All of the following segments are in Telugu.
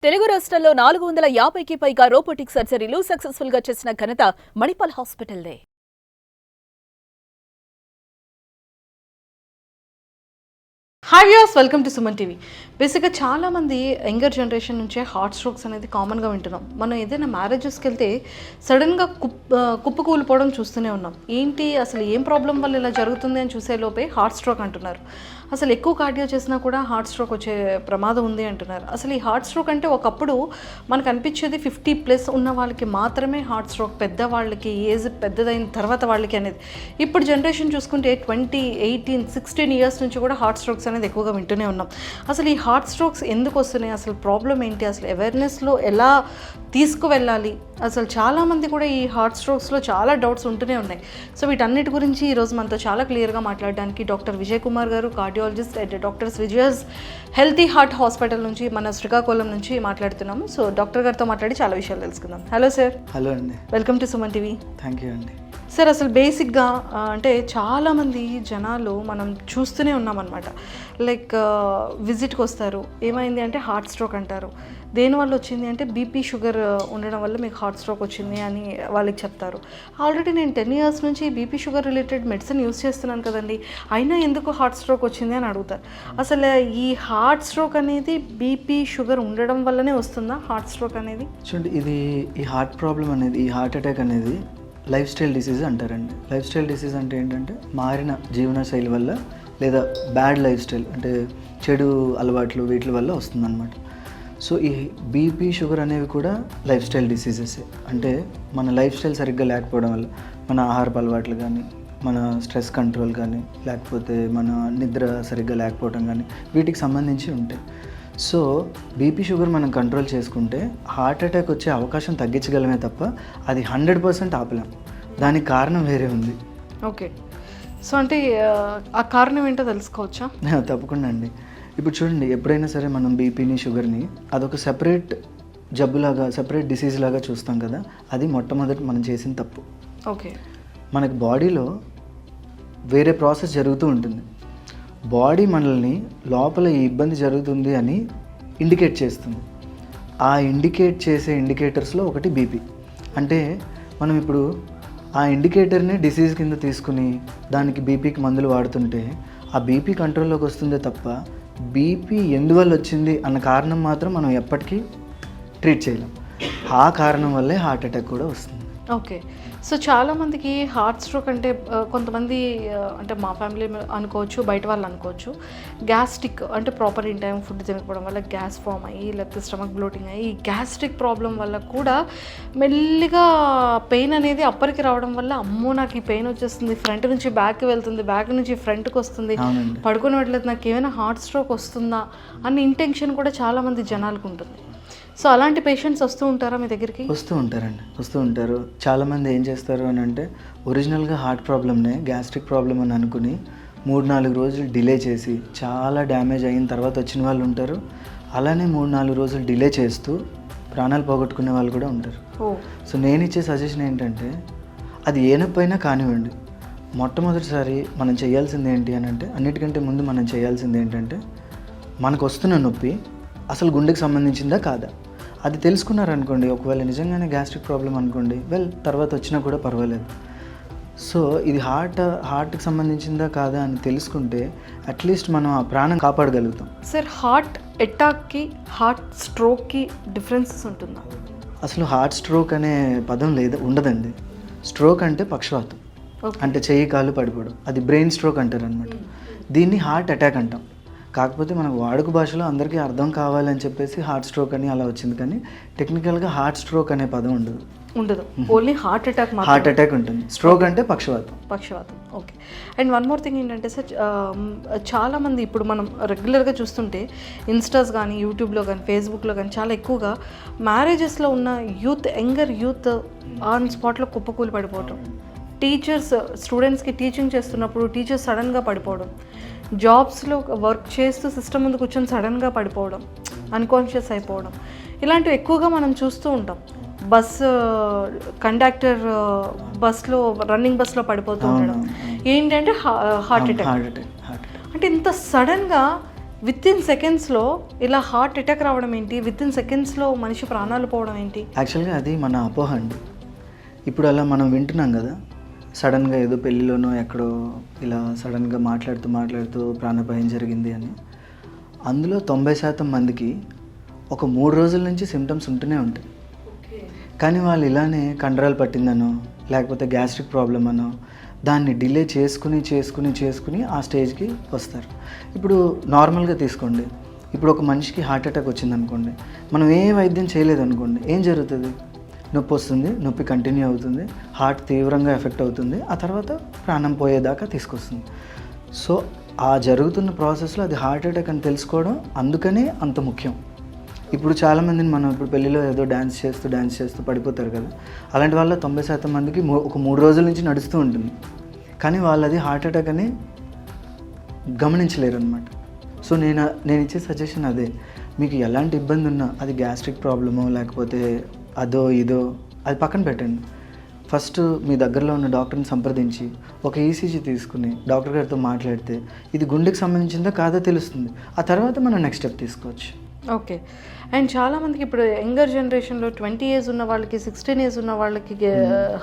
తెలుగు రాష్ట్రాల్లో 450కి పైగా రోబోటిక్ సర్జరీలు సక్సెస్ఫుల్ గా చేసిన ఘనత మణిపాల్ హాస్పిటల్దే. Hi viewers, welcome to Suman TV. బేసిక్గా చాలామంది యంగర్ జనరేషన్ నుంచే హార్ట్ స్ట్రోక్స్ అనేది కామన్గా వింటున్నాం. మనం ఏదైనా మ్యారేజెస్కి వెళ్తే సడన్గా కుప్పకూలిపోవడం చూస్తూనే ఉన్నాం. ఏంటి అసలు ఏం ప్రాబ్లం వల్ల ఇలా జరుగుతుంది అని చూసే లోపే హార్ట్ స్ట్రోక్ అంటున్నారు. అసలు ఎక్కువ కార్డియో చేసినా కూడా హార్ట్ స్ట్రోక్ వచ్చే ప్రమాదం ఉంది అంటున్నారు. అసలు ఈ హార్ట్ స్ట్రోక్ అంటే ఒకప్పుడు మనకు అనిపించేది 50+ ఉన్న వాళ్ళకి మాత్రమే హార్ట్ స్ట్రోక్, పెద్దవాళ్ళకి ఏజ్ పెద్దదైన తర్వాత వాళ్ళకి అనేది. ఇప్పుడు జనరేషన్ చూసుకుంటే 20, 18, 16 ఇయర్స్ నుంచి కూడా హార్ట్ స్ట్రోక్స్ అనేది ఎక్కువగా వింటూనే ఉన్నాం. అసలు ఈ హార్ట్ స్ట్రోక్స్ ఎందుకు వస్తున్నాయి, అసలు ప్రాబ్లం ఏంటి, అసలు అవేర్నెస్లో ఎలా తీసుకువెళ్ళాలి, అసలు చాలామంది కూడా ఈ హార్ట్ స్ట్రోక్స్లో చాలా డౌట్స్ ఉంటూనే ఉన్నాయి. సో వీటన్నిటి గురించి ఈరోజు మనతో చాలా క్లియర్గా మాట్లాడడానికి డాక్టర్ విజయ్ కుమార్ గారు, cardiologist at doctors Vijayan healthy heart hospital నుంచి, మన శ్రీకాకుళం నుంచి మాట్లాడుతున్నాము. సో డాక్టర్ గారితో మాట్లాడి చాలా విషయాలు తెలుసుకుందాం. Hello sir. హలో అండి. Welcome to Suman TV. Thank you అండి. సార్, అసలు బేసిక్గా అంటే చాలామంది జనాలు మనం చూస్తూనే ఉన్నామన్నమాట. లైక్ విజిట్కి వస్తారు, ఏమైంది అంటే హార్ట్ స్ట్రోక్ అంటారు. దేనివల్ల వచ్చింది అంటే బీపీ షుగర్ ఉండడం వల్ల మీకు హార్ట్ స్ట్రోక్ వచ్చింది అని వాళ్ళకి చెప్తారు. ఆల్రెడీ నేను 10 ఇయర్స్ నుంచి BP sugar related medicine use చేస్తున్నాను కదండి, అయినా ఎందుకు హార్ట్ స్ట్రోక్ వచ్చింది అని అడుగుతారు. అసలు ఈ హార్ట్ స్ట్రోక్ అనేది బీపీ షుగర్ ఉండడం వల్లనే వస్తుందా హార్ట్ స్ట్రోక్ అనేది? చూడండి, ఈ హార్ట్ ప్రాబ్లం అనేది, ఈ హార్ట్ అటాక్ అనేది లైఫ్ స్టైల్ డిసీజ్ అంటారండి. లైఫ్ స్టైల్ డిసీజ్ అంటే ఏంటంటే మారిన జీవనశైలి వల్ల లేదా బ్యాడ్ లైఫ్ స్టైల్ అంటే చెడు అలవాట్లు వీటి వల్ల వస్తుందన్నమాట. సో ఈ బీపీ షుగర్ అనేవి కూడా లైఫ్ స్టైల్ డిసీజెస్. అంటే మన లైఫ్ స్టైల్ సరిగ్గా లేకపోవడం వల్ల మన ఆహారపు అలవాట్లు కానీ, మన స్ట్రెస్ కంట్రోల్ కానీ, లేకపోతే మన నిద్ర సరిగ్గా లేకపోవడం కానీ వీటికి సంబంధించి ఉంటాయి. సో బీపీ షుగర్ మనం కంట్రోల్ చేసుకుంటే హార్ట్ అటాక్ వచ్చే అవకాశం తగ్గించగలమే తప్ప అది 100% ఆపలేం. దానికి కారణం వేరే ఉంది. ఓకే, సో అంటే ఆ కారణం ఏంటో తెలుసుకోవచ్చా? తప్పకుండా అండి. ఇప్పుడు చూడండి, ఎప్పుడైనా సరే మనం బీపీని షుగర్ని అదొక సెపరేట్ జబ్బులాగా, సెపరేట్ డిసీజ్ లాగా చూస్తాం కదా, అది మొట్టమొదటి మనం చేసిన తప్పు. ఓకే, మనకి బాడీలో వేరే ప్రాసెస్ జరుగుతూ ఉంటుంది. బాడీ మనల్ని లోపల ఈ ఇబ్బంది జరుగుతుంది అని ఇండికేట్ చేస్తుంది. ఆ ఇండికేట్ చేసే ఇండికేటర్స్లో ఒకటి బీపీ. అంటే మనం ఇప్పుడు ఆ ఇండికేటర్ని డిసీజ్ కింద తీసుకుని దానికి బీపీకి మందులు వాడుతుంటే ఆ బీపీ కంట్రోల్లోకి వస్తుందే తప్ప బీపీ ఎందువల్ల వచ్చింది అన్న కారణం మాత్రం మనం ఎప్పటికీ ట్రీట్ చేయలేం. ఆ కారణం వల్లే హార్ట్ అటాక్ కూడా వస్తుంది. ఓకే, సో చాలామందికి హార్ట్ స్ట్రోక్ అంటే కొంతమంది అంటే మా ఫ్యామిలీ అనుకోవచ్చు, బయట వాళ్ళు అనుకోవచ్చు, గ్యాస్ట్రిక్ అంటే ప్రాపర్ ఇన్ టైం ఫుడ్ తినకపోవడం వల్ల గ్యాస్ ఫామ్ అయ్యి లేకపోతే స్టమక్ బ్లోటింగ్ అయ్యి ఈ గ్యాస్ట్రిక్ ప్రాబ్లం వల్ల కూడా మెల్లిగా పెయిన్ అనేది అప్పరికి రావడం వల్ల అమ్మో నాకు ఈ పెయిన్ వచ్చేస్తుంది, ఫ్రంట్ నుంచి బ్యాక్కి వెళ్తుంది, బ్యాక్ నుంచి ఫ్రంట్కి వస్తుంది, పడుకుని వెళ్ళలేదు, నాకు ఏమైనా హార్ట్ స్ట్రోక్ వస్తుందా అన్న ఇంటెన్షన్ కూడా చాలామంది జనాలకు ఉంటుంది. సో అలాంటి పేషెంట్స్ వస్తూ ఉంటారా మీ దగ్గరికి? వస్తూ ఉంటారు. చాలామంది ఏం చేస్తారు అని అంటే ఒరిజినల్గా హార్ట్ ప్రాబ్లమ్నే గ్యాస్ట్రిక్ ప్రాబ్లం అని అనుకుని 3-4 రోజులు డిలే చేసి చాలా డ్యామేజ్ అయిన తర్వాత వచ్చిన వాళ్ళు ఉంటారు. అలానే 3-4 రోజులు డిలే చేస్తూ ప్రాణాలు పోగొట్టుకునే వాళ్ళు కూడా ఉంటారు. సో నేను ఇచ్చే సజెషన్ ఏంటంటే అది ఏ నొప్పి అయినా కానివ్వండి, మొట్టమొదటిసారి మనం చేయాల్సింది ఏంటి అని అంటే, అన్నిటికంటే ముందు మనం చేయాల్సింది ఏంటంటే మనకు వస్తున్న నొప్పి అసలు గుండెకి సంబంధించిందా కాదా అది తెలుసుకున్నారనుకోండి. ఒకవేళ నిజంగానే గ్యాస్ట్రిక్ ప్రాబ్లం అనుకోండి, తర్వాత వచ్చినా కూడా పర్వాలేదు. సో ఇది హార్ట్కి సంబంధించిందా కాదా అని తెలుసుకుంటే అట్లీస్ట్ మనం ఆ ప్రాణం కాపాడగలుగుతాం. సార్, హార్ట్ అటాక్కి హార్ట్ స్ట్రోక్కి డిఫరెన్సెస్ ఉంటుందా? అసలు హార్ట్ స్ట్రోక్ అనే పదం ఉండదండి. స్ట్రోక్ అంటే పక్షవాతం, అంటే చెయ్యి కాలు పడిపోవడం, అది బ్రెయిన్ స్ట్రోక్ అంటారు అనమాట. దీన్ని హార్ట్ అటాక్ అంటాం. కాకపోతే మనకు వాడుక భాషలో అందరికీ అర్థం కావాలని చెప్పేసి హార్ట్ స్ట్రోక్ అని అలా వచ్చింది, కానీ టెక్నికల్గా హార్ట్ స్ట్రోక్ అనే పదం ఉండదు. ఓన్లీ హార్ట్ అటాక్ ఉంటుంది. స్ట్రోక్ అంటే పక్షవాతం. Okay, and one more thing ఏంటంటే సార్, చాలామంది ఇప్పుడు మనం రెగ్యులర్గా చూస్తుంటే ఇన్స్టాస్ కానీ, యూట్యూబ్లో కానీ, ఫేస్బుక్లో కానీ చాలా ఎక్కువగా మ్యారేజెస్లో ఉన్న యంగర్ యూత్ ఆన్ స్పాట్లో కుప్పకూలి పడిపోవటం, టీచర్స్ స్టూడెంట్స్కి టీచింగ్ చేస్తున్నప్పుడు టీచర్స్ సడన్గా పడిపోవడం, జాబ్స్లో వర్క్ చేస్తూ సిస్టమ్ ముందు కూర్చొని సడన్గా పడిపోవడం, అన్కాన్షియస్ అయిపోవడం, ఇలాంటివి ఎక్కువగా మనం చూస్తూ ఉంటాం. కండక్టర్ బస్లో రన్నింగ్ బస్లో పడిపోతూ ఉండడం ఏంటంటే హార్ట్ అటాక్. అంటే ఇంత సడన్గా విత్ ఇన్ సెకండ్స్లో ఇలా హార్ట్ అటాక్ రావడం ఏంటి, విత్ ఇన్ సెకండ్స్లో మనిషి ప్రాణాలు పోవడం ఏంటి? యాక్చువల్గా అది మన అపోహ అండి. ఇప్పుడు అలా మనం వింటున్నాం కదా, సడన్గా ఏదో పెళ్ళిలోనో ఎక్కడో ఇలా సడన్గా మాట్లాడుతూ ప్రాణాపాయం జరిగింది అని. అందులో 90% మందికి ఒక 3 రోజుల నుంచి సిమ్టమ్స్ ఉంటూనే ఉంటాయి. కానీ వాళ్ళు ఇలానే కండరాలు పట్టిందనో లేకపోతే గ్యాస్ట్రిక్ ప్రాబ్లం అనో దాన్ని డిలే చేసుకుని ఆ స్టేజ్కి వస్తారు. ఇప్పుడు నార్మల్గా తీసుకోండి, ఇప్పుడు ఒక మనిషికి హార్ట్ అటాక్ వచ్చిందనుకోండి, మనం ఏ వైద్యం చేయలేదనుకోండి, ఏం జరుగుతుంది? నొప్పి వస్తుంది, నొప్పి కంటిన్యూ అవుతుంది, హార్ట్ తీవ్రంగా ఎఫెక్ట్ అవుతుంది, ఆ తర్వాత ప్రాణం పోయేదాకా తీసుకొస్తుంది. సో ఆ జరుగుతున్న ప్రాసెస్లో అది హార్ట్ అటాక్ అని తెలుసుకోవడం అందుకనే అంత ముఖ్యం. ఇప్పుడు చాలామందిని మనం ఇప్పుడు పెళ్ళిలో ఏదో డ్యాన్స్ చేస్తూ పడిపోతారు కదా, అలాంటి వాళ్ళ 90% మందికి ఒక 3 రోజుల నుంచి నడుస్తూ ఉంటుంది, కానీ వాళ్ళది హార్ట్ అటాక్ అని గమనించలేరు అనమాట. సో నేను ఇచ్చే సజెషన్ అదే, మీకు ఎలాంటి ఇబ్బంది ఉన్నా, అది గ్యాస్ట్రిక్ ప్రాబ్లమో లేకపోతే అదో ఇదో అది పక్కన పెట్టండి. ఫస్ట్ మీ దగ్గరలో ఉన్న డాక్టర్ని సంప్రదించి ఒక ఈసీజీ తీసుకుని డాక్టర్ గారితో మాట్లాడితే ఇది గుండెకి సంబంధించిందో కాదో తెలుస్తుంది. ఆ తర్వాత మనం నెక్స్ట్ స్టెప్ తీసుకోవచ్చు. ఓకే. అండ్ చాలామందికి ఇప్పుడు యంగర్ జనరేషన్లో 20 years ఉన్న వాళ్ళకి, 16 years ఉన్న వాళ్ళకి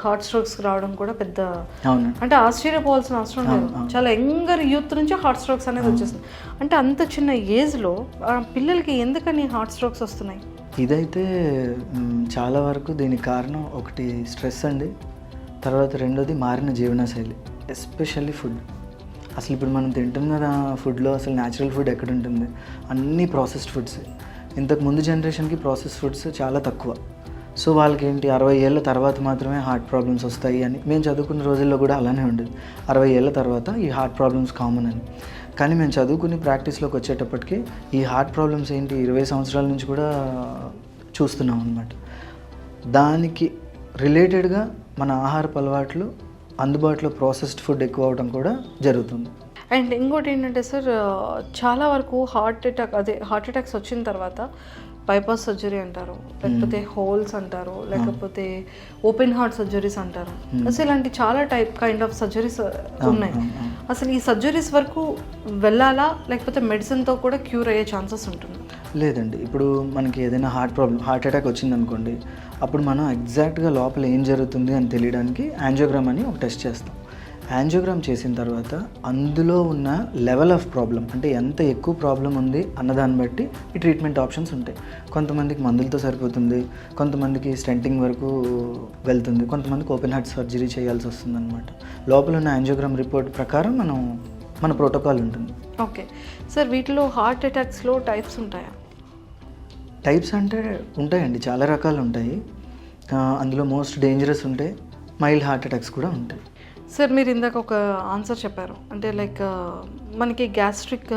హార్ట్ స్ట్రోక్స్ రావడం కూడా పెద్ద, అంటే ఆశ్చర్యపోవాల్సిన అవసరం లేదు. చాలా యంగర్ యూత్ నుంచి హార్ట్ స్ట్రోక్స్ అనేది వచ్చేస్తుంది. అంటే అంత చిన్న ఏజ్లో పిల్లలకి ఎందుకని హార్ట్ స్ట్రోక్స్ వస్తున్నాయి? ఇదైతే చాలా వరకు దీనికి కారణం ఒకటి స్ట్రెస్ అండి, తర్వాత రెండోది మారిన జీవనశైలి, ఎస్పెషల్లీ ఫుడ్. అసలు ఇప్పుడు మనం తింటున్న ఫుడ్లో అసలు న్యాచురల్ ఫుడ్ ఎక్కడ ఉంటుంది? అన్నీ ప్రాసెస్డ్ ఫుడ్స్. ఇంతకు ముందు జనరేషన్కి ప్రాసెస్డ్ ఫుడ్స్ చాలా తక్కువ. సో వాళ్ళకి ఏంటి 60 ఏళ్ళ తర్వాత మాత్రమే హార్ట్ ప్రాబ్లమ్స్ వస్తాయి అని. మేము చదువుకున్న రోజుల్లో కూడా అలానే ఉండేది, 60 ఏళ్ళ తర్వాత ఈ హార్ట్ ప్రాబ్లమ్స్ కామన్ అని. కానీ మేము చదువుకుని ప్రాక్టీస్లోకి వచ్చేటప్పటికి ఈ హార్ట్ ప్రాబ్లమ్స్ ఏంటి 20 సంవత్సరాల నుంచి కూడా చూస్తున్నాం అన్నమాట. దానికి రిలేటెడ్గా మన ఆహారపు అలవాట్లు, అందుబాటులో ప్రాసెస్డ్ ఫుడ్ ఎక్కువ అవడం కూడా జరుగుతుంది. అండ్ ఇంకోటి ఏంటంటే సార్, చాలా వరకు హార్ట్ అటాక్స్ వచ్చిన తర్వాత బైపాస్ సర్జరీ అంటారు, లేకపోతే హోల్స్ అంటారు, లేకపోతే ఓపెన్ హార్ట్ సర్జరీస్ అంటారు. అసలు ఇలాంటి చాలా కైండ్ ఆఫ్ సర్జరీస్ ఉన్నాయి. అసలు ఈ సర్జరీస్ వరకు వెళ్ళాలా, లేకపోతే మెడిసిన్తో కూడా క్యూర్ అయ్యే ఛాన్సెస్ ఉంటుంది? లేదండి. ఇప్పుడు మనకి ఏదైనా హార్ట్ అటాక్ వచ్చిందనుకోండి, అప్పుడు మనం ఎగ్జాక్ట్గా లోపల ఏం జరుగుతుంది అని తెలియడానికి యాంజియోగ్రామ్ అని ఒక టెస్ట్ చేస్తాం. యాంజియోగ్రామ్ చేసిన తర్వాత అందులో ఉన్న లెవెల్ ఆఫ్ ప్రాబ్లం, అంటే ఎంత ఎక్కువ ప్రాబ్లం ఉంది అన్నదాన్ని బట్టి ఈ ట్రీట్మెంట్ ఆప్షన్స్ ఉంటాయి. కొంతమందికి మందులతో సరిపోతుంది, కొంతమందికి స్టెంటింగ్ వరకు వెళ్తుంది, కొంతమందికి ఓపెన్ హార్ట్ సర్జరీ చేయాల్సి వస్తుంది అనమాట. లోపల ఉన్న యాంజియోగ్రామ్ రిపోర్ట్ ప్రకారం మన ప్రోటోకాల్ ఉంటుంది. ఓకే సార్, వీటిలో హార్ట్ అటాక్స్లో టైప్స్ ఉంటాయా? టైప్స్ అంటే ఉంటాయండి, చాలా రకాలు ఉంటాయి. అందులో మోస్ట్ డేంజరస్ ఉంటాయి, మైల్డ్ హార్ట్ అటాక్స్ కూడా ఉంటాయి. సార్, మీరు ఇందాక ఒక ఆన్సర్ చెప్పారు, అంటే లైక్ మనకి గ్యాస్ట్రిక్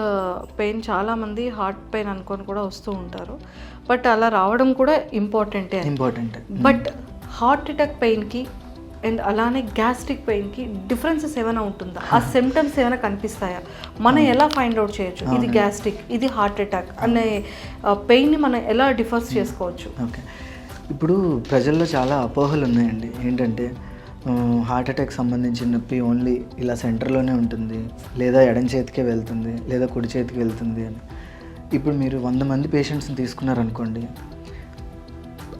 పెయిన్ చాలామంది హార్ట్ పెయిన్ అనుకొని కూడా వస్తూ ఉంటారు, బట్ అలా రావడం కూడా ఇంపార్టెంట్. బట్ హార్ట్ అటాక్ పెయిన్కి అండ్ అలానే గ్యాస్ట్రిక్ పెయిన్కి డిఫరెన్సెస్ ఏమైనా ఉంటుందా? ఆ సిమ్టమ్స్ ఏమైనా కనిపిస్తాయా? మనం ఎలా ఫైండ్ అవుట్ చేయొచ్చు ఇది గ్యాస్ట్రిక్, ఇది హార్ట్ అటాక్ అనే పెయిన్ని మనం ఎలా డిఫర్స్ చేసుకోవచ్చు? ఓకే, ఇప్పుడు ప్రజల్లో చాలా అపోహలు ఉన్నాయండి. ఏంటంటే హార్ట్ అటాక్ సంబంధించిన నొప్పి ఓన్లీ ఇలా సెంటర్లోనే ఉంటుంది, లేదా ఎడం చేతికే వెళ్తుంది, లేదా కుడి చేతికి వెళ్తుంది అని. ఇప్పుడు మీరు 100 మంది పేషెంట్స్ని తీసుకున్నారనుకోండి,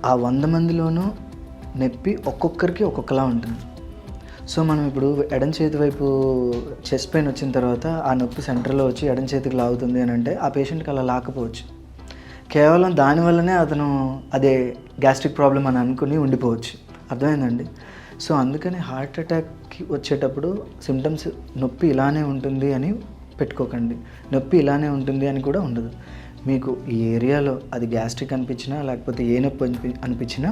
ఆ 100 మందిలోనూ నొప్పి ఒక్కొక్కరికి ఒక్కొక్కలా ఉంటుంది. సో మనం ఇప్పుడు ఎడం చేతి వైపు చెస్ట్ పెయిన్ వచ్చిన తర్వాత ఆ నొప్పి సెంటర్లో వచ్చి ఎడం చేతికి లాగుతుంది అని అంటే ఆ పేషెంట్కి అలా లాకపోవచ్చు. కేవలం దానివల్లనే అతను అదే గ్యాస్ట్రిక్ ప్రాబ్లం అని అనుకుని ఉండిపోవచ్చు. అర్థమైందండి? సో అందుకని హార్ట్ అటాక్కి వచ్చేటప్పుడు సిమ్టమ్స్ నొప్పి ఇలానే ఉంటుంది అని పెట్టుకోకండి, నొప్పి ఇలానే ఉంటుంది అని కూడా ఉండదు. మీకు ఈ ఏరియాలో అది గ్యాస్ట్రిక్ అనిపించినా లేకపోతే ఏ నొప్పి అనిపించినా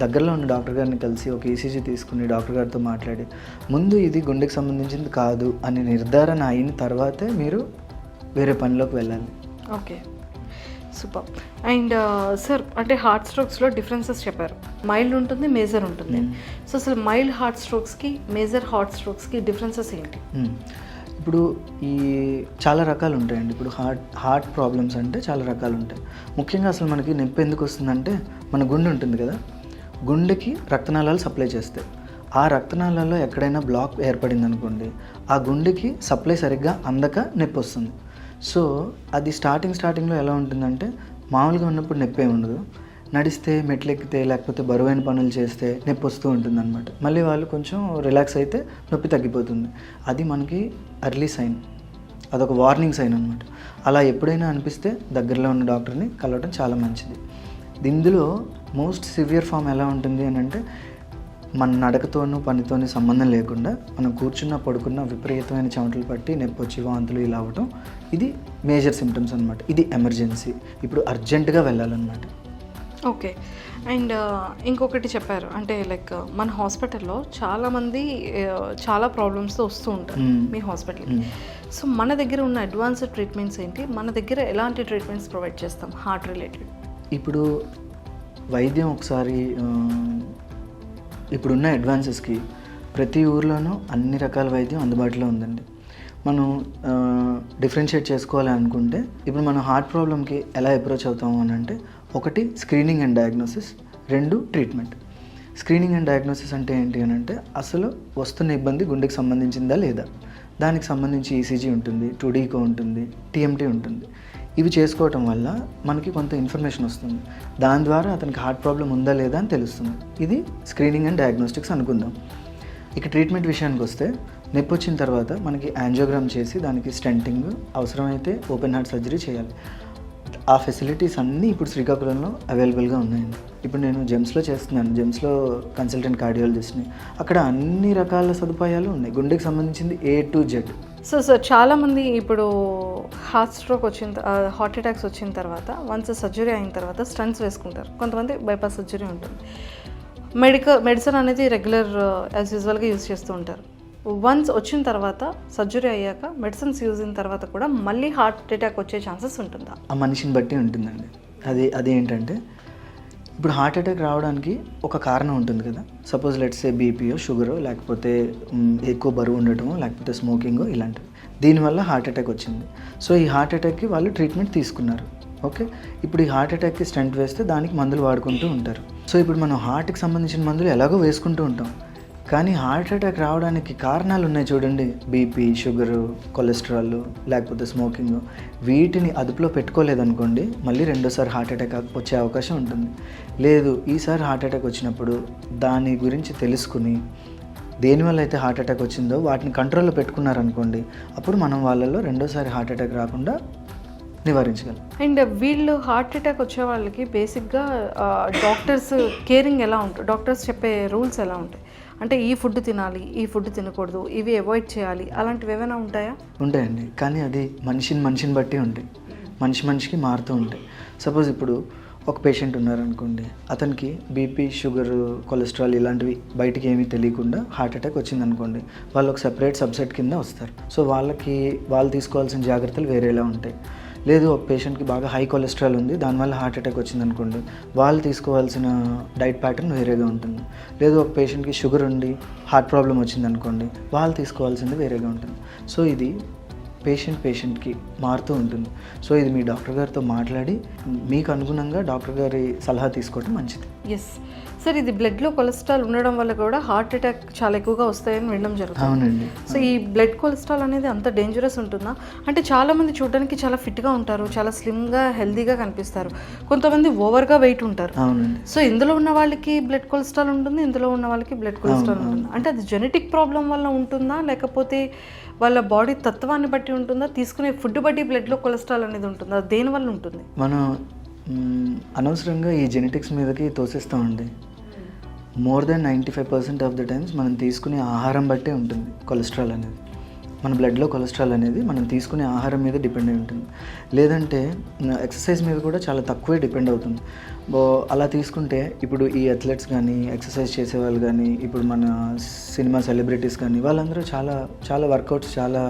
దగ్గరలో ఉన్న డాక్టర్ గారిని కలిసి ఒక ఈసీజీ తీసుకుని డాక్టర్ గారితో మాట్లాడి ముందు ఇది గుండెకి సంబంధించింది కాదు అని నిర్ధారణ అయిన తర్వాతే మీరు వేరే పనిలోకి వెళ్ళాలి. Okay, super. అండ్ సార్, అంటే హార్ట్ స్ట్రోక్స్లో డిఫరెన్సెస్ చెప్పారు, మైల్డ్ ఉంటుంది, మేజర్ ఉంటుంది. సో అసలు మైల్డ్ హార్ట్ స్ట్రోక్స్కి, మేజర్ హార్ట్ స్ట్రోక్స్కి డిఫరెన్సెస్ ఏంటి? ఇప్పుడు ఈ చాలా రకాలు ఉంటాయండి. ఇప్పుడు హార్ట్ ప్రాబ్లమ్స్ అంటే చాలా రకాలు ఉంటాయి. ముఖ్యంగా అసలు మనకి నొప్పి ఎందుకు వస్తుందంటే, మన గుండె ఉంటుంది కదా, గుండెకి రక్తనాళాలు సప్లై చేస్తాయి. ఆ రక్తనాళాల్లో ఎక్కడైనా బ్లాక్ ఏర్పడింది అనుకోండి, ఆ గుండెకి సప్లై సరిగ్గా అందక నొప్పి వస్తుంది. సో అది స్టార్టింగ్లో ఎలా ఉంటుందంటే మామూలుగా ఉన్నప్పుడు నొప్పి ఏమి ఉండదు, నడిస్తే మెట్లు ఎక్కితే లేకపోతే బరువైన పనులు చేస్తే నొప్పి వస్తూ ఉంటుంది అనమాట. మళ్ళీ వాళ్ళు కొంచెం రిలాక్స్ అయితే నొప్పి తగ్గిపోతుంది. అది మనకి ఎర్లీ సైన్, అదొక వార్నింగ్ సైన్ అనమాట. అలా ఎప్పుడైనా అనిపిస్తే దగ్గరలో ఉన్న డాక్టర్ని కలవడం చాలా మంచిది. ఇందులో మోస్ట్ సివియర్ ఫామ్ ఎలా ఉంటుంది అని అంటే మన నడకతోనూ పనితోనూ సంబంధం లేకుండా మనం కూర్చున్న పడుకున్న విపరీతమైన చెమటలు పట్టి నొప్పి వచ్చి వాంతులు ఇలా అవ్వటం, ఇది మేజర్ సిమ్టమ్స్ అనమాట. ఇది ఎమర్జెన్సీ, ఇప్పుడు అర్జెంటుగా వెళ్ళాలన్నమాట. ఓకే. అండ్ ఇంకొకటి చెప్పారు, అంటే లైక్ మన హాస్పిటల్లో చాలామంది చాలా ప్రాబ్లమ్స్తో వస్తూ ఉంటారు మీ హాస్పిటల్కి. సో మన దగ్గర ఉన్న అడ్వాన్స్డ్ ట్రీట్మెంట్స్ ఏంటి, మన దగ్గర ఎలాంటి ట్రీట్మెంట్స్ ప్రొవైడ్ చేస్తాం హార్ట్ రిలేటెడ్? ఇప్పుడు వైద్యం ఒకసారి ఇప్పుడున్న అడ్వాన్సెస్కి ప్రతి ఊర్లోనూ అన్ని రకాల వైద్యం అందుబాటులో ఉందండి. మనం డిఫరెన్షియేట్ చేసుకోవాలి అనుకుంటే ఇప్పుడు మనం హార్ట్ ప్రాబ్లమ్కి ఎలా అప్రోచ్ అవుతాము అని అంటే, ఒకటి screening and diagnosis, 2 treatment. Screening and diagnosis అంటే ఏంటి అని అంటే అసలు వస్తున్న ఇబ్బంది గుండెకి సంబంధించిందా లేదా, దానికి సంబంధించి ఈసీజీ ఉంటుంది, 2D ECO ఉంటుంది, TMT ఉంటుంది. ఇవి చేసుకోవటం వల్ల మనకి కొంత ఇన్ఫర్మేషన్ వస్తుంది. దాని ద్వారా అతనికి హార్ట్ ప్రాబ్లం ఉందా లేదా అని తెలుస్తుంది. ఇది స్క్రీనింగ్ అండ్ డయాగ్నోస్టిక్స్ అనుకుందాం. ఇక ట్రీట్మెంట్ విషయానికి వస్తే నొప్పి వచ్చిన తర్వాత మనకి యాంజియోగ్రామ్ చేసి దానికి స్టెంటింగ్, అవసరమైతే ఓపెన్ హార్ట్ సర్జరీ చేయాలి. ఆ ఫెసిలిటీస్ అన్నీ ఇప్పుడు శ్రీకాకుళంలో అవైలబుల్గా ఉన్నాయండి. ఇప్పుడు నేను జెమ్స్లో చేస్తున్నాను, జెమ్స్లో కన్సల్టెంట్ కార్డియాలజిస్ట్ని. అక్కడ అన్ని రకాల సదుపాయాలు ఉన్నాయి, గుండెకి సంబంధించింది A to Z. సో చాలామంది ఇప్పుడు హార్ట్ అటాక్స్ వచ్చిన తర్వాత వన్స్ సర్జరీ అయిన తర్వాత స్టంట్స్ వేసుకుంటారు, కొంతమంది బైపాస్ సర్జరీ ఉంటుంది. మెడిసిన్ అనేది రెగ్యులర్ యాజ్ యూజువల్గా యూజ్ చేస్తూ ఉంటారు. వన్స్ వచ్చిన తర్వాత సర్జరీ అయ్యాక మెడిసిన్స్ యూజ్ అయిన తర్వాత కూడా మళ్ళీ హార్ట్ అటాక్ వచ్చే ఛాన్సెస్ ఉంటుందా? ఆ మనిషిని బట్టి ఉంటుందండి. అది ఏంటంటే ఇప్పుడు హార్ట్ అటాక్ రావడానికి ఒక కారణం ఉంటుంది కదా. సపోజ్ లెట్స్ సే బీపీయో, షుగరో, లేకపోతే ఎక్కువ బరువు ఉండటమో, లేకపోతే స్మోకింగో, ఇలాంటివి. దీనివల్ల హార్ట్ అటాక్ వచ్చింది. సో ఈ హార్ట్ అటాక్కి వాళ్ళు ట్రీట్మెంట్ తీసుకున్నారు. ఓకే, ఇప్పుడు ఈ హార్ట్ అటాక్కి స్టంట్ వేస్తే దానికి మందులు వాడుకుంటూ ఉంటారు. సో ఇప్పుడు మనం హార్ట్కి సంబంధించిన మందులు ఎలాగో వేసుకుంటూ ఉంటాం, కానీ హార్ట్ అటాక్ రావడానికి కారణాలు ఉన్నాయి చూడండి. బీపీ, షుగరు, కొలెస్ట్రాల్, లేకపోతే స్మోకింగ్. వీటిని అదుపులో పెట్టుకోలేదనుకోండి మళ్ళీ రెండోసారి హార్ట్ అటాక్ వచ్చే అవకాశం ఉంటుంది. లేదు, ఈసారి హార్ట్ అటాక్ వచ్చినప్పుడు దాని గురించి తెలుసుకుని దేనివల్ల అయితే హార్ట్ అటాక్ వచ్చిందో వాటిని కంట్రోల్లో పెట్టుకున్నారనుకోండి, అప్పుడు మనం వాళ్ళల్లో రెండోసారి హార్ట్ అటాక్ రాకుండా నివారించగలం. అండ్ వీళ్ళు హార్ట్ అటాక్ వచ్చే వాళ్ళకి బేసిక్గా డాక్టర్స్ కేరింగ్ ఎలా ఉంటుంది, డాక్టర్స్ చెప్పే రూల్స్ ఎలా ఉంటాయి? అంటే ఈ ఫుడ్ తినాలి, ఈ ఫుడ్ తినకూడదు, ఇవి అవాయిడ్ చేయాలి, అలాంటివి ఏమైనా ఉంటాయా? ఉంటాయండి, కానీ అది మనిషిని బట్టి ఉంటాయి, మనిషికి మారుతూ ఉంటాయి. సపోజ్ ఇప్పుడు ఒక పేషెంట్ ఉన్నారనుకోండి, అతనికి బీపీ, షుగర్, కొలెస్ట్రాల్ ఇలాంటివి బయటికి ఏమీ తెలియకుండా హార్ట్ అటాక్ వచ్చిందనుకోండి, వాళ్ళు ఒక సెపరేట్ సబ్సెట్ కింద వస్తారు. సో వాళ్ళు తీసుకోవాల్సిన జాగ్రత్తలు వేరేలా ఉంటాయి. లేదు, ఒక పేషెంట్కి బాగా హై కొలెస్ట్రాల్ ఉంది, దానివల్ల హార్ట్ అటాక్ వచ్చిందనుకోండి, వాళ్ళు తీసుకోవాల్సిన డైట్ ప్యాటర్న్ వేరేగా ఉంటుంది. లేదు, ఒక పేషెంట్కి షుగర్ ఉండి హార్ట్ ప్రాబ్లం వచ్చిందనుకోండి, వాళ్ళు తీసుకోవాల్సింది వేరేగా ఉంటుంది. సో ఇది పేషెంట్కి మారుతూ ఉంటుంది. సో ఇది మీ డాక్టర్ గారితో మాట్లాడి మీకు అనుగుణంగా డాక్టర్ గారి సలహా తీసుకోవడం మంచిది. ఎస్ సార్, ఇది బ్లడ్లో కొలెస్ట్రాల్ ఉండడం వల్ల కూడా హార్ట్ అటాక్ చాలా ఎక్కువగా వస్తాయని వినడం జరుగుతుంది. అవునండి. సో ఈ బ్లడ్ కొలెస్ట్రాల్ అనేది అంత డేంజరస్ ఉంటుందా? అంటే చాలామంది చూడడానికి చాలా ఫిట్గా ఉంటారు, చాలా స్లిమ్గా హెల్తీగా కనిపిస్తారు, కొంతమంది ఓవర్గా వెయిట్ ఉంటారు. అవునండి. సో ఇందులో ఉన్న వాళ్ళకి బ్లడ్ కొలెస్ట్రాల్ ఉంటుంది, ఇందులో ఉన్న వాళ్ళకి బ్లడ్ కొలెస్ట్రాల్ ఉంటుంది. అంటే అది జెనెటిక్ ప్రాబ్లం వల్ల ఉంటుందా, లేకపోతే వాళ్ళ బాడీ తత్వాన్ని బట్టి ఉంటుందా, తీసుకునే ఫుడ్ బట్టి బ్లడ్లో కొలెస్ట్రాల్ అనేది ఉంటుందా, దేనివల్ల ఉంటుంది? మనం అనవసరంగా ఈ జెనెటిక్స్ మీదకి తోసేస్తామండి. More than 95% of the times మనం తీసుకునే ఆహారం బట్టే ఉంటుంది కొలెస్ట్రాల్ అనేది. మన బ్లడ్లో కొలెస్ట్రాల్ అనేది మనం తీసుకునే ఆహారం మీద డిపెండ్ అయి ఉంటుంది. లేదంటే ఎక్సర్సైజ్ మీద కూడా చాలా తక్కువే డిపెండ్ అవుతుంది. అలా తీసుకుంటే ఇప్పుడు ఈ అథ్లెట్స్ కానీ, ఎక్సర్సైజ్ చేసేవాళ్ళు కానీ, ఇప్పుడు మన సినిమా సెలబ్రిటీస్ కానీ, వాళ్ళందరూ చాలా వర్కౌట్స్ చాలా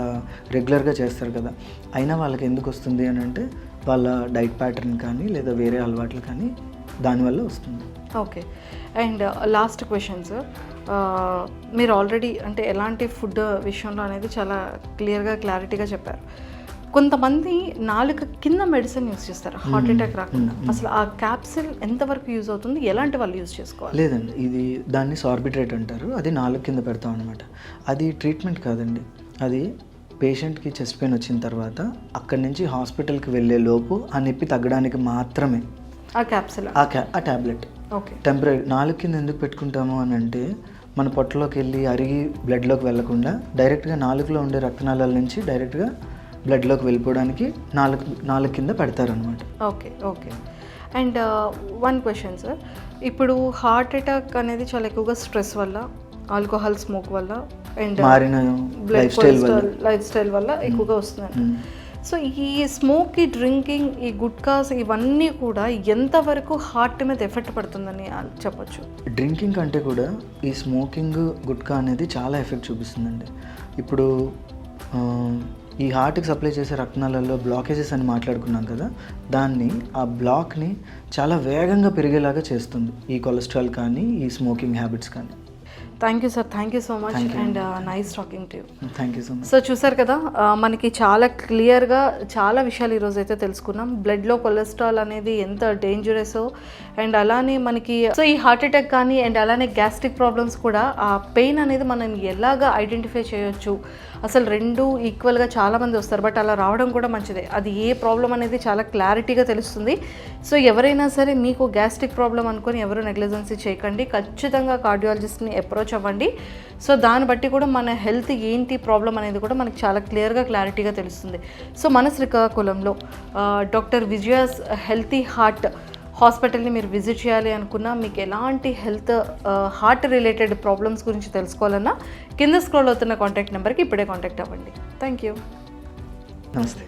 రెగ్యులర్గా చేస్తారు కదా. అయినా వాళ్ళకి ఎందుకు వస్తుంది అని అంటే వాళ్ళ డైట్ ప్యాటర్న్ కానీ లేదా వేరే అలవాట్లు కానీ దానివల్ల వస్తుంది. Okay. And last question sir, మీరు ఆల్రెడీ అంటే ఎలాంటి ఫుడ్ విషయంలో అనేది చాలా క్లారిటీగా చెప్పారు. కొంతమంది నాలుక కింద మెడిసిన్ యూజ్ చేస్తారు హార్ట్ అటాక్ రాకుండా. అసలు ఆ క్యాప్సిల్ ఎంతవరకు యూజ్ అవుతుంది, ఎలాంటి వాళ్ళు యూజ్ చేసుకోవాలి? లేదండి, దాన్ని సార్బిట్రేట్ అంటారు. అది నాలుగు కింద పెడతాం అనమాట. అది ట్రీట్మెంట్ కాదండి, అది పేషెంట్కి చెస్ట్ పెయిన్ వచ్చిన తర్వాత అక్కడి నుంచి హాస్పిటల్కి వెళ్ళే లోపు ఆ నొప్పి తగ్గడానికి మాత్రమే ఆ క్యాప్సుల్. ఆ ట్యాబ్లెట్ ఓకే. టెంపరీ నాలుగు కింద ఎందుకు పెట్టుకుంటాము అని అంటే మన పొట్టలోకి వెళ్ళి అరిగి బ్లడ్లోకి వెళ్ళకుండా డైరెక్ట్గా నాలుగులో ఉండే రక్తనాళాల నుంచి డైరెక్ట్గా బ్లడ్లోకి వెళ్ళిపోవడానికి నాలుగు కింద పెడతారనమాట. Okay okay. And one question sir, ఇప్పుడు హార్ట్ అటాక్ అనేది చాలా ఎక్కువగా స్ట్రెస్ వల్ల, ఆల్కహాల్ స్మోక్ వల్ల అండ్ మారిన లైఫ్ స్టైల్ వల్ల ఎక్కువగా వస్తుందండి. సో ఈ స్మోక్, ఈ డ్రింకింగ్, ఈ గుట్కాస్ ఇవన్నీ కూడా ఎంతవరకు హార్ట్ మీద ఎఫెక్ట్ పడుతుందని చెప్పొచ్చు? డ్రింకింగ్ కంటే కూడా ఈ స్మోకింగ్ గుట్కా అనేది చాలా ఎఫెక్ట్ చూపిస్తుందండి. ఇప్పుడు ఈ హార్ట్కి సప్లై చేసే రక్తనాళాల్లో బ్లాకేజెస్ అని మాట్లాడుకున్నాం కదా, దాన్ని ఆ బ్లాక్ని చాలా వేగంగా పెరిగేలాగా చేస్తుంది ఈ కొలెస్ట్రాల్ కానీ ఈ స్మోకింగ్ హ్యాబిట్స్ కానీ. Thank you sir, thank you so much and nice talking to you. Thank you so much. So చూసారు కదా, మనకి చాలా క్లియర్గా చాలా విషయాలు ఈరోజు అయితే తెలుసుకున్నాం. బ్లడ్లో కొలెస్ట్రాల్ అనేది ఎంత డేంజరస్ అండ్ అలానే మనకి సో ఈ హార్ట్ అటాక్ కానీ అండ్ అలానే గ్యాస్ట్రిక్ ప్రాబ్లమ్స్ కూడా ఆ పెయిన్ అనేది మనం ఎలాగా ఐడెంటిఫై చేయొచ్చు, అసలు రెండు ఈక్వల్గా చాలామంది వస్తారు, బట్ అలా రావడం కూడా మంచిదే. అది ఏ ప్రాబ్లం అనేది చాలా క్లారిటీగా తెలుస్తుంది. సో ఎవరైనా సరే మీకు గ్యాస్ట్రిక్ ప్రాబ్లం అనుకొని ఎవరు నెగ్లిజెన్సీ చేయకండి, ఖచ్చితంగా కార్డియాలజిస్ట్ని అప్రోచ్ అవ్వండి. సో దాన్ని బట్టి కూడా మన హెల్త్ ఏంటి ప్రాబ్లం అనేది కూడా మనకి చాలా క్లారిటీగా తెలుస్తుంది. సో మన శ్రీకాకుళంలో డాక్టర్ విజయాస్ హెల్తీ హార్ట్ హాస్పిటల్ని మీరు విజిట్ చేయాలి అనుకున్నా, మీకు ఎలాంటి హెల్త్ హార్ట్ రిలేటెడ్ ప్రాబ్లమ్స్ గురించి తెలుసుకోవాలన్నా కింద స్క్రోల్ అవుతున్న కాంటాక్ట్ నెంబర్కి ఇప్పుడే కాంటాక్ట్ అవ్వండి. Thank you. నమస్తే.